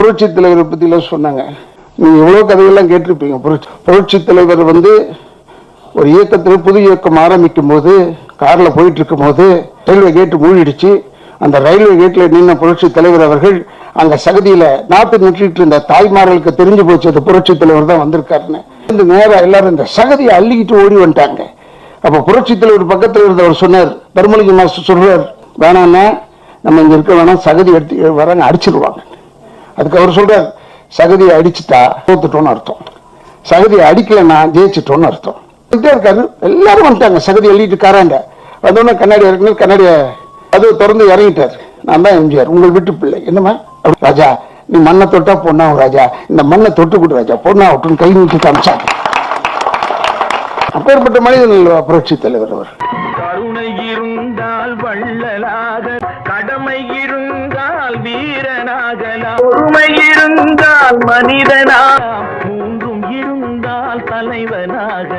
புரட்சி தலைவரை பத்தி எல்லாம் சொன்னாங்க. நீங்க எவ்வளவு கதையெல்லாம் கேட்டிருப்பீங்க. புரட்சி தலைவர் ஒரு இயக்கத்தில் புது இயக்கம் ஆரம்பிக்கும் போது கார்ல போயிட்டு இருக்கும் போது ரயில்வே கேட்டு மூடிடுச்சு. அந்த ரயில்வே கேட்ல நின்ன புரட்சி தலைவர் அவர்கள் அங்க சகதியில நாட்டு நின்றுட்டு இருந்த தாய்மார்களுக்கு தெரிஞ்சு போச்சு அந்த புரட்சி தலைவர் தான் வந்திருக்காருன்னு. நேரம் எல்லாரும் இந்த சகதியை அள்ளிக்கிட்டு ஓடி வந்துட்டாங்க. அப்ப புரட்சி தலைவர் பக்கத்தில் இருந்தவர் சொன்னார், தர்மலிங்க மாஸ்டர் சொல்றார், வேணான்னா நம்ம இங்க இருக்க வேணாம், சகதி எடுத்து வராங்க அடிச்சிருவாங்க. அதுக்கு அவர் சொல்றார், சகதியை அடிச்சுட்டா தோத்துட்டோன்னு அர்த்தம், சகதியை அடிக்கலன்னா ஜெயிச்சிட்டோன்னு அர்த்தம். இருக்காரு. எல்லாரும் வந்துட்டாங்க. சகதி எழுதிட்டு காராண்ட வந்தோடனே கண்ணாடி இறக்கணும். கண்ணாடிய அது திறந்து இறங்கிட்டாரு. நான் தான் எம்ஜிஆர், உங்கள் வீட்டு பிள்ளை. என்னமா ராஜா, நீ மண்ணை தொட்டா பொண்ணாவும் ராஜா, இந்த மண்ணை தொட்டு கொடு ராஜா, பொண்ணா விட்டுன்னு கை நீட்டி காமிச்சாங்க. அப்பேற்பட்ட மனிதன் புரட்சி தலைவர் அவர். கருணை இருந்தால் வள்ளலாக, கடமை இருந்தால் வீரனாகலாம், பொறுமை இருந்தால் மனிதனா, மூன்றும் இருந்தால் தலைவனாக.